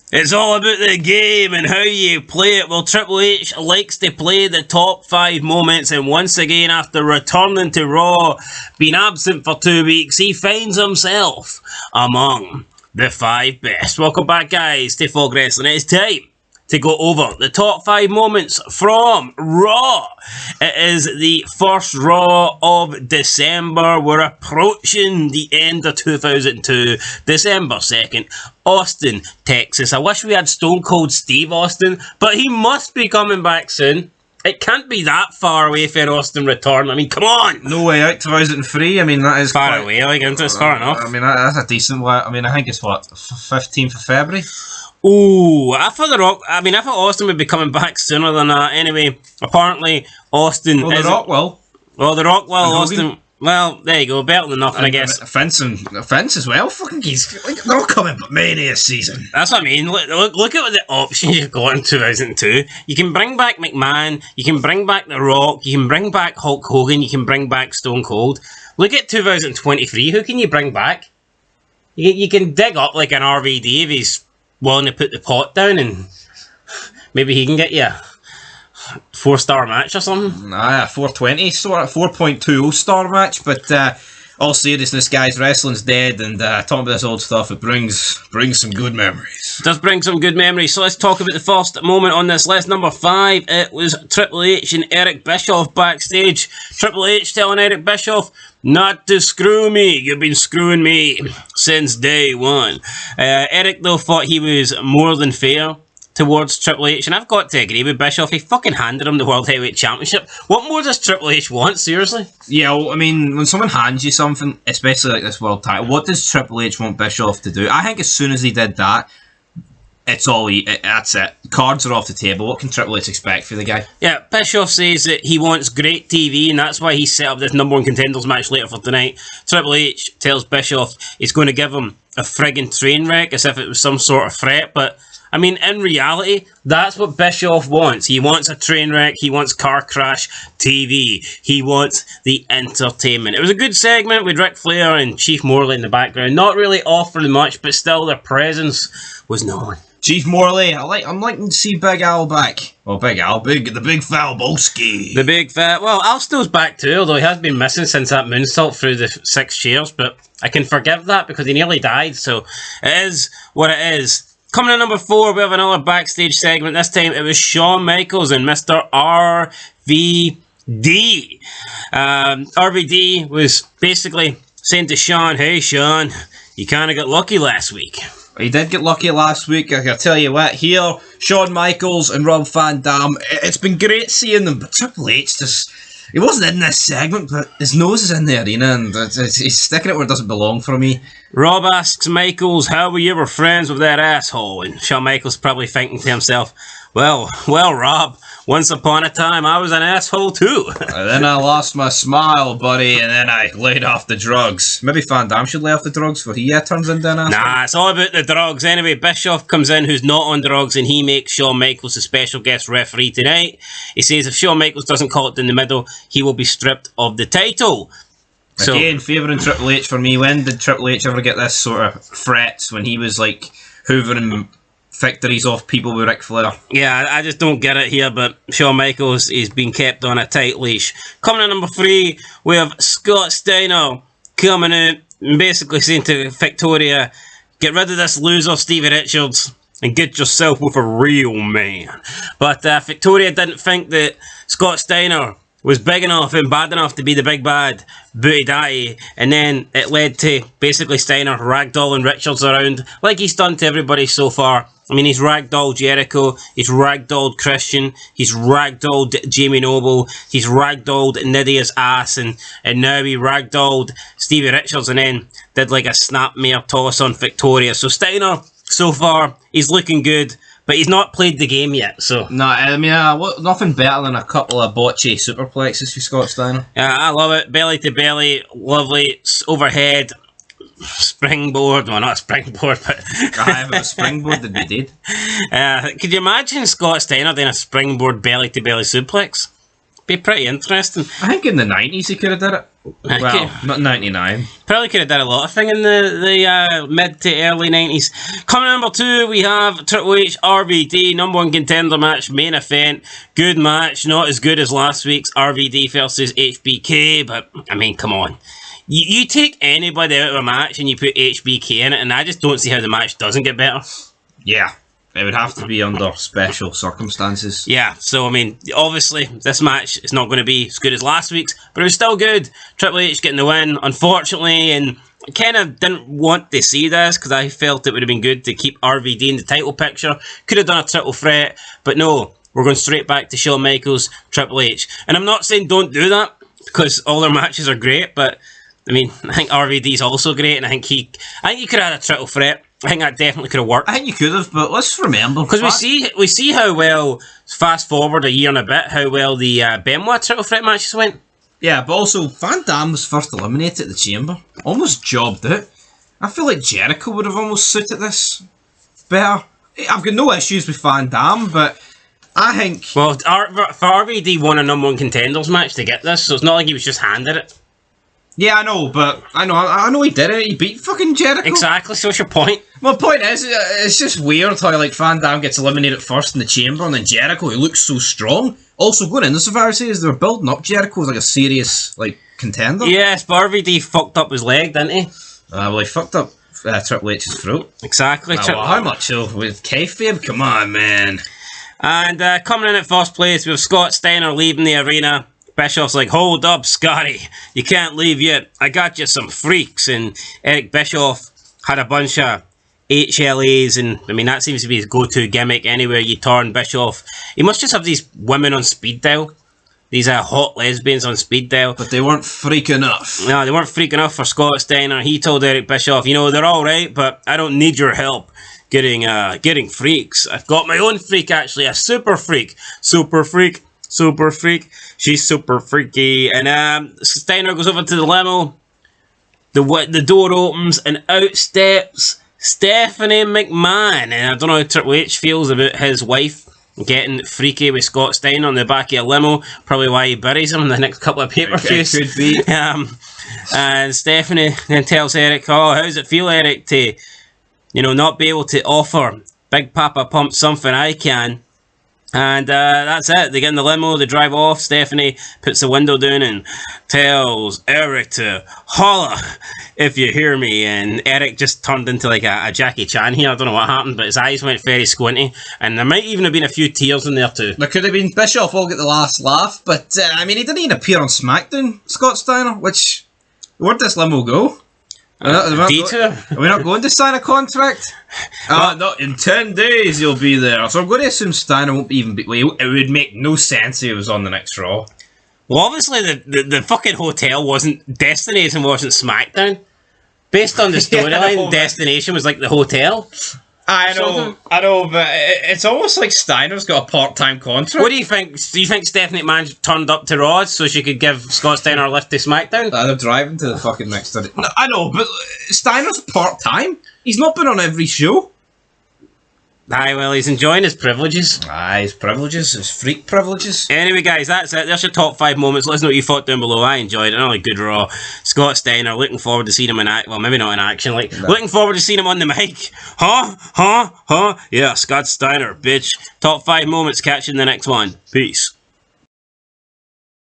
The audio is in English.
It's all about the game and how you play it. Well, Triple H likes to play the top 5 moments, and once again, after returning to Raw, being absent for 2 weeks, he finds himself among the 5 best. Welcome back, guys, to Fog Wrestling. It's time to go over the top 5 moments from Raw. It is the first Raw of December. We're approaching the end of 2002, December 2nd, Austin, Texas. I wish we had Stone Cold Steve Austin, but he must be coming back soon. It can't be that far away for Austin return. I mean, come on! No Way Out 2003. I mean, that is far away. Like, it's far enough. I mean, that's a decent one. I mean, I think it's what, 15th of February. Ooh, I thought Austin would be coming back sooner than that. Anyway, apparently Austin. Well, The Rock will. Well, The Rock will. Austin. Well, there you go. Better than nothing, I guess. Fence as well. Fucking they're all coming, but Mania season. That's what I mean. Look at the options you've got in 2002. You can bring back McMahon. You can bring back The Rock. You can bring back Hulk Hogan. You can bring back Stone Cold. Look at 2023. Who can you bring back? You can dig up like an RVD if he's willing to put the pot down, and maybe he can get you a 4-star match or something. Nah, 420 sort of 4.20 star match. But all seriousness, guys, wrestling's dead, and talking about this old stuff, it brings some good memories. It does bring some good memories. So let's talk about the first moment on this list. Number 5, it was Triple H and Eric Bishof backstage. Triple H telling Eric Bischoff not to screw me. You've been screwing me since day one. Eric, though, thought he was more than fair towards Triple H, and I've got to agree with Bischoff. He fucking handed him the World Heavyweight Championship. What more does Triple H want, seriously? Yeah, well, I mean, when someone hands you something, especially like this world title, what does Triple H want Bischoff to do? I think as soon as he did that, that's it. Cards are off the table. What can Triple H expect for the guy? Yeah, Bischoff says that he wants great TV, and that's why he set up this number 1 contenders match later for tonight. Triple H tells Bischoff he's going to give him a friggin' train wreck as if it was some sort of threat, but I mean, in reality, that's what Bischoff wants. He wants a train wreck. He wants car crash TV. He wants the entertainment. It was a good segment with Ric Flair and Chief Morley in the background. Not really offering much, but still their presence was known. Chief Morley, I'm liking to see Big Al back. Well, Big Al, the big fat Bolski. The big fat. Well, Alsto's back too, although he has been missing since that moonsault through the 6 chairs. But I can forgive that because he nearly died. So it is what it is. Coming in number 4, we have another backstage segment. This time it was Shawn Michaels and Mr. RVD. RVD was basically saying to Shawn, hey Shawn, you kind of got lucky last week. He did get lucky last week. I can tell you what, here, Shawn Michaels and Rob Van Dam, it's been great seeing them, but Triple H just... He wasn't in this segment, but his nose is in the arena, and he's sticking it where it doesn't belong for me. Rob asks Michaels, how were you ever friends with that asshole? And Shawn Michaels probably thinking to himself, well, Rob, once upon a time I was an asshole too. And then I lost my smile, buddy, and then I laid off the drugs. Maybe Van Dam should lay off the drugs before he turns into an asshole. Nah, it's all about the drugs. Anyway, Bischoff comes in who's not on drugs, and he makes Shawn Michaels a special guest referee tonight. He says if Shawn Michaels doesn't call it in the middle, he will be stripped of the title. Again, favouring Triple H for me. When did Triple H ever get this sort of threats when he was like hoovering victories off people with Ric Flair? Yeah, I just don't get it here, but Shawn Michaels is being kept on a tight leash. Coming in number 3, we have Scott Steiner coming in and basically saying to Victoria, get rid of this loser Stevie Richards and get yourself with a real man. But Victoria didn't think that Scott Steiner was big enough and bad enough to be the big bad booty daddy, and then it led to basically Steiner ragdolling Richards around like he's done to everybody so far. I mean, he's ragdolled Jericho, he's ragdolled Christian, he's ragdolled Jamie Noble, he's ragdolled Nydia's ass, and now he ragdolled Stevie Richards and then did like a snapmare toss on Victoria. So Steiner, so far, he's looking good, but he's not played the game yet, so... No, I mean, nothing better than a couple of botchy superplexes for Scott Steiner. Yeah, I love it. Belly to belly, lovely, overhead, springboard. Well, not a springboard, but... If it was springboard, they'd be dead. Could you imagine Scott Steiner doing a springboard belly to belly suplex? Be pretty interesting. I think in the 90s he could have did it. Well, not 99. Probably could have done a lot of things in the mid to early 90s. Coming in number 2, we have Triple H RVD, number 1 contender match, main event. Good match, not as good as last week's RVD versus HBK, but, I mean, come on. You take anybody out of a match and you put HBK in it, and I just don't see how the match doesn't get better. Yeah. It would have to be under special circumstances. Yeah, so I mean, obviously, this match is not going to be as good as last week's, but it was still good. Triple H getting the win, unfortunately, and I kind of didn't want to see this because I felt it would have been good to keep RVD in the title picture. Could have done a triple threat, but no, we're going straight back to Shawn Michaels, Triple H. And I'm not saying don't do that because all their matches are great, but I mean, I think RVD's also great, and I think he could have had a triple threat. I think that definitely could have worked. I think you could have, but let's remember because we see how well. Fast forward a year and a bit, how well the Benoit triple threat matches went. Yeah, but also Van Dam was first eliminated at the Chamber, almost jobbed it. I feel like Jericho would have almost suited this better. I've got no issues with Van Dam, but I think for RVD won a number 1 contenders match to get this, so it's not like he was just handed it. Yeah, I know, but I know he did it. He beat fucking Jericho. Exactly. So what's your point? My point is, it's just weird how like Van Dam gets eliminated first in the Chamber, and then Jericho, who looks so strong. Also, going in the Survivor Series, they were building up Jericho as like a serious like contender. Yes, but RVD fucked up his leg, didn't he? Well, he fucked up Triple H's throat. Exactly. Well, how much so with kayfabe? Come on, man. And coming in at first place, we have Scott Steiner leaving the arena. Bischoff's like, hold up, Scotty. You can't leave yet. I got you some freaks. And Eric Bischoff had a bunch of HLAs. And, I mean, that seems to be his go-to gimmick anywhere you turn Bischoff. He must just have these women on speed dial. These hot lesbians on speed dial. But they weren't freak enough. No, they weren't freak enough for Scott Steiner. He told Eric Bischoff, you know, they're all right, but I don't need your help getting freaks. I've got my own freak, actually. A super freak. Super freak. Super freak. She's super freaky. And Steiner goes over to the limo. The door opens and out steps Stephanie McMahon. And I don't know how Triple H feels about his wife getting freaky with Scott Steiner on the back of a limo. Probably why he buries him in the next couple of pay-per-views. It could be. And Stephanie then tells Eric, oh, how does it feel, Eric, to, you know, not be able to offer Big Papa Pump something I can? And that's it. They get in the limo, they drive off. Stephanie puts the window down and tells Eric to holla if you hear me. And Eric just turned into like a Jackie Chan here. I don't know what happened, but his eyes went very squinty. And there might even have been a few tears in there too. There could have been. Bischoff will get the last laugh, but I mean, he didn't even appear on SmackDown, Scott Steiner, which, where'd this limo go? Detour? Are we not going to sign a contract? Not in 10 days you'll be there. So I'm going to assume Steiner won't even be... It would make no sense if he was on the next Raw. Well, obviously the fucking hotel wasn't... Destination wasn't SmackDown. Based on the storyline, Destination was like the hotel. I know, but it's almost like Steiner's got a part-time contract. What do you think? Do you think Stephanie McMahon turned up to Raw so she could give Scott Steiner a lift to SmackDown? They're driving to the fucking next city. No, I know, but Steiner's part-time. He's not been on every show. Aye, well, he's enjoying his privileges. Aye, his privileges, his freak privileges. Anyway, guys, that's it. There's your top 5 moments. Let us know what you thought down below. I enjoyed it. Another good Raw. Scott Steiner, looking forward to seeing him in action. Well, maybe not in action. Looking forward to seeing him on the mic. Huh? Yeah, Scott Steiner, bitch. Top 5 moments. Catch you in the next one. Peace.